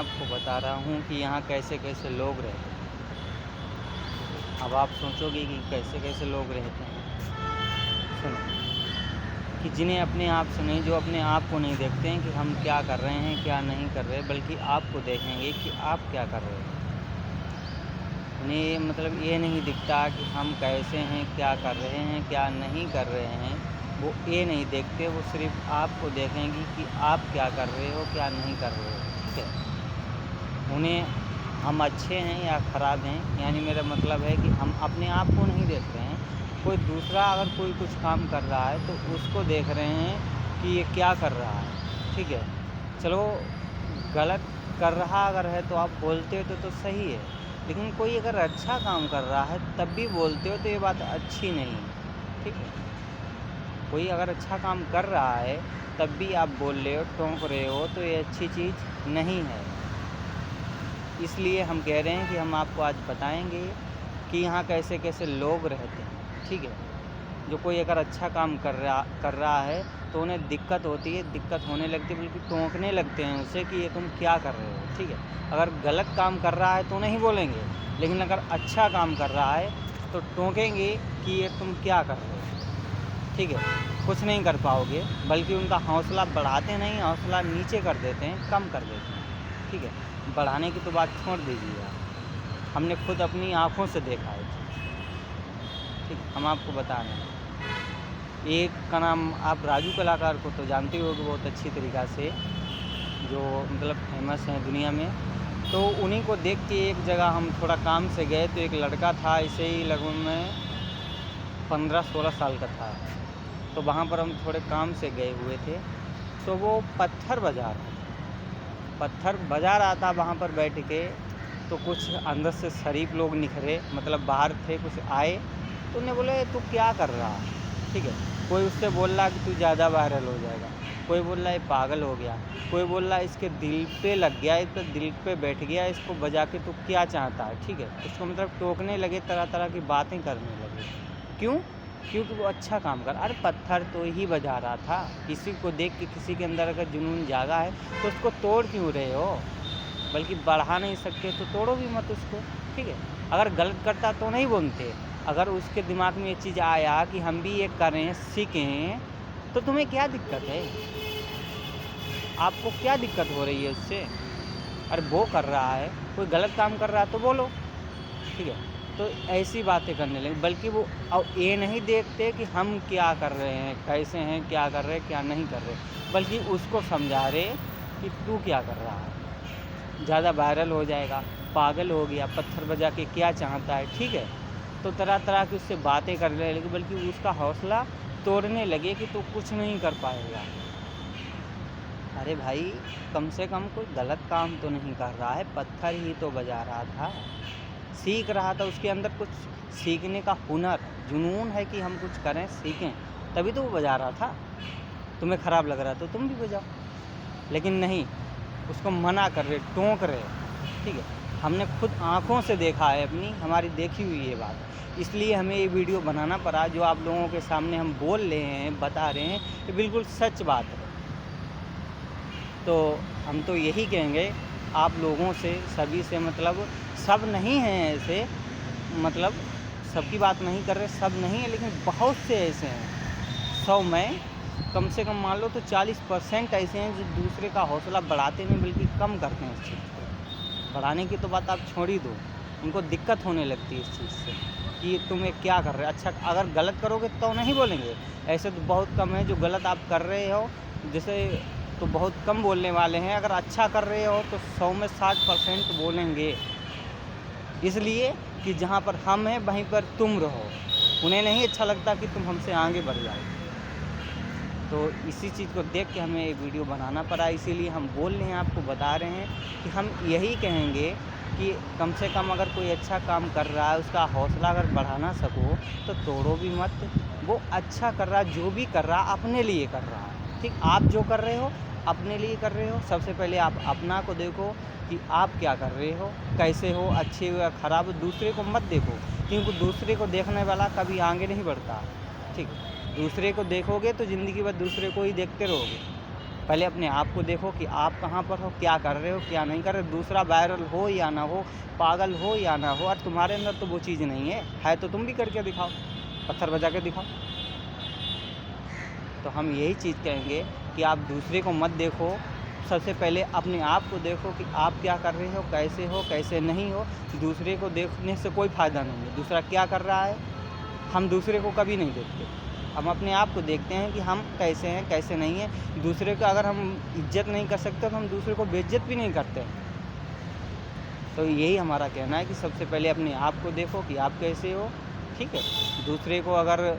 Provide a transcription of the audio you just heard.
आपको बता रहा हूँ कि यहाँ कैसे कैसे लोग रहते हैं। अब आप सोचोगे कि कैसे कैसे लोग रहते हैं। सुनो, कि जिन्हें अपने आप से नहीं, जो अपने आप को नहीं देखते हैं कि हम क्या कर रहे हैं क्या नहीं कर रहे, बल्कि आपको देखेंगे कि आप क्या कर रहे हो। उन्हें मतलब ये नहीं दिखता कि हम कैसे हैं, क्या कर रहे हैं क्या नहीं कर रहे हैं। वो ये नहीं देखते, वो सिर्फ आपको देखेंगी कि आप क्या कर रहे हो क्या नहीं कर रहे हो। ठीक है, उन्हें हम अच्छे हैं या ख़राब हैं, यानी मेरा मतलब है कि हम अपने आप को नहीं देख रहे हैं। कोई दूसरा अगर कोई कुछ काम कर रहा है तो उसको देख रहे हैं कि ये क्या कर रहा है। ठीक है, चलो गलत कर रहा अगर है तो आप बोलते हो तो सही है, लेकिन कोई अगर अच्छा काम कर रहा है तब भी बोलते हो तो ये बात अच्छी नहीं है। ठीक है, कोई अगर अच्छा काम कर रहा है तब भी आप बोल रहे हो, टोक रहे हो, तो ये अच्छी चीज़ नहीं है। इसलिए हम कह रहे हैं कि हम आपको आज बताएंगे कि यहाँ कैसे कैसे लोग रहते हैं। ठीक है, जो कोई अगर अच्छा काम कर रहा है तो उन्हें दिक्कत होती है, दिक्कत होने लगती है, बल्कि टोकने लगते हैं उसे कि ये तुम क्या कर रहे हो। ठीक है, अगर गलत काम कर रहा है तो नहीं बोलेंगे, लेकिन अगर अच्छा काम कर रहा है तो टोकेंगे कि ये तुम क्या कर रहे हो। ठीक है, कुछ नहीं कर पाओगे, बल्कि उनका हौसला बढ़ाते नहीं, हौसला नीचे कर देते हैं, कम कर देते हैं। ठीक है, बढ़ाने की तो बात छोड़ दीजिए आप, हमने खुद अपनी आँखों से देखा है। ठीक, हम आपको बता रहे हैं। एक का नाम आप राजू कलाकार को तो जानते ही होगे बहुत अच्छी तरीक़ा से, जो मतलब फेमस हैं दुनिया में। तो उन्हीं को देख के एक जगह हम थोड़ा काम से गए तो एक लड़का था, ऐसे ही लगभग में 15-16 साल का था। तो वहाँ पर हम थोड़े काम से गए हुए थे, तो वो पत्थर बजा रहा था वहाँ पर बैठ के। तो कुछ अंदर से शरीफ लोग निखरे, मतलब बाहर थे, कुछ आए तो उन्हें बोले तू क्या कर रहा है। ठीक है, कोई उससे बोल रहा कि तू ज़्यादा वायरल हो जाएगा, कोई बोल रहा है पागल हो गया, कोई बोल रहा है इसके दिल पे लग गया, इसके दिल पे बैठ गया, इसको बजा के तू क्या चाहता है। ठीक है, उसको मतलब टोकने लगे, तरह तरह की बातें करने लगे। क्यों? क्योंकि वो अच्छा काम कर, अरे पत्थर तो ही बजा रहा था। किसी को देख के किसी के अंदर अगर जुनून जागा है तो उसको तोड़ क्यों रहे हो, बल्कि बढ़ा नहीं सकते तो तोड़ो भी मत उसको। ठीक है, अगर गलत करता तो नहीं बोलते। अगर उसके दिमाग में ये चीज़ आया कि हम भी ये करें, सीखें, तो तुम्हें क्या दिक्कत है? आपको क्या दिक्कत हो रही है उससे? अरे वो कर रहा है, कोई गलत काम कर रहा है तो बोलो। ठीक है, तो ऐसी बातें करने लगे, बल्कि वो अब ये नहीं देखते कि हम क्या कर रहे हैं, कैसे हैं, क्या कर रहे हैं क्या नहीं कर रहे, बल्कि उसको समझा रहे कि तू क्या कर रहा है, ज़्यादा वायरल हो जाएगा, पागल हो गया, पत्थर बजा के क्या चाहता है। ठीक है, तो तरह तरह की उससे बातें करने लगे, बल्कि उसका हौसला तोड़ने लगे कि तू कुछ नहीं कर पाएगा। अरे भाई, कम से कम कोई गलत काम तो नहीं कर रहा है, पत्थर ही तो बजा रहा था, सीख रहा था, उसके अंदर कुछ सीखने का हुनर, जुनून है कि हम कुछ करें, सीखें, तभी तो वो बजा रहा था। तुम्हें ख़राब लग रहा तो तुम भी बजाओ, लेकिन नहीं, उसको मना कर रहे, टोक रहे। ठीक है, हमने खुद आँखों से देखा है, अपनी हमारी देखी हुई ये बात, इसलिए हमें ये वीडियो बनाना पड़ा। जो आप लोगों के सामने हम बोल रहे हैं, बता रहे हैं, ये बिल्कुल सच बात है। तो हम तो यही कहेंगे आप लोगों से, सभी से, मतलब सब नहीं हैं ऐसे, मतलब सबकी बात नहीं कर रहे, सब नहीं है, लेकिन बहुत से ऐसे हैं। 100 में कम से कम मान लो तो 40% ऐसे हैं जो दूसरे का हौसला बढ़ाते नहीं बल्कि कम करते हैं। इस चीज़ को बढ़ाने की तो बात आप छोड़ ही दो, उनको दिक्कत होने लगती है इस चीज़ से कि तुम ये क्या कर रहे हो। अच्छा, अगर गलत करोगे तो नहीं बोलेंगे, ऐसे तो बहुत कम है जो गलत आप कर रहे हो, जैसे तो बहुत कम बोलने वाले हैं। अगर अच्छा कर रहे हो तो 100 में 60% बोलेंगे, इसलिए कि जहाँ पर हम हैं वहीं पर तुम रहो। उन्हें नहीं अच्छा लगता कि तुम हमसे आगे बढ़ जाओ। तो इसी चीज़ को देख के हमें ये वीडियो बनाना पड़ा, इसीलिए हम बोल रहे हैं, आपको बता रहे हैं कि हम यही कहेंगे कि कम से कम अगर कोई अच्छा काम कर रहा है, उसका हौसला अगर बढ़ाना सको तो तोड़ो भी मत। वो अच्छा कर रहा है, जो भी कर रहा है अपने लिए कर रहा है। ठीक, आप जो कर रहे हो अपने लिए कर रहे हो। सबसे पहले आप अपना को देखो कि आप क्या कर रहे हो, कैसे हो, अच्छे हो या ख़राब हो। दूसरे को मत देखो, क्योंकि दूसरे को देखने वाला कभी आगे नहीं बढ़ता। ठीक, दूसरे को देखोगे तो ज़िंदगी भर दूसरे को ही देखते रहोगे। पहले अपने आप को देखो कि आप कहाँ पर हो, क्या कर रहे हो, क्या नहीं कर रहे हो। दूसरा वायरल हो या ना हो, पागल हो या ना हो, और तुम्हारे अंदर तो वो चीज़ नहीं है तो तुम भी करके दिखाओ, पत्थर बजा के दिखाओ। तो हम यही चीज़ कहेंगे कि आप दूसरे को मत देखो, सबसे पहले अपने आप को देखो कि आप क्या कर रहे हो, कैसे नहीं हो। दूसरे को देखने से कोई फ़ायदा नहीं है, दूसरा क्या कर रहा है हम दूसरे को कभी नहीं देखते। हम अपने आप को देखते हैं कि हम कैसे हैं, कैसे नहीं हैं। दूसरे का अगर हम इज़्ज़त नहीं कर सकते तो हम दूसरे को बेइज़्ज़त भी नहीं करते। तो यही हमारा कहना है कि सबसे पहले अपने आप को देखो कि आप कैसे हो, ठीक है। दूसरे को अगर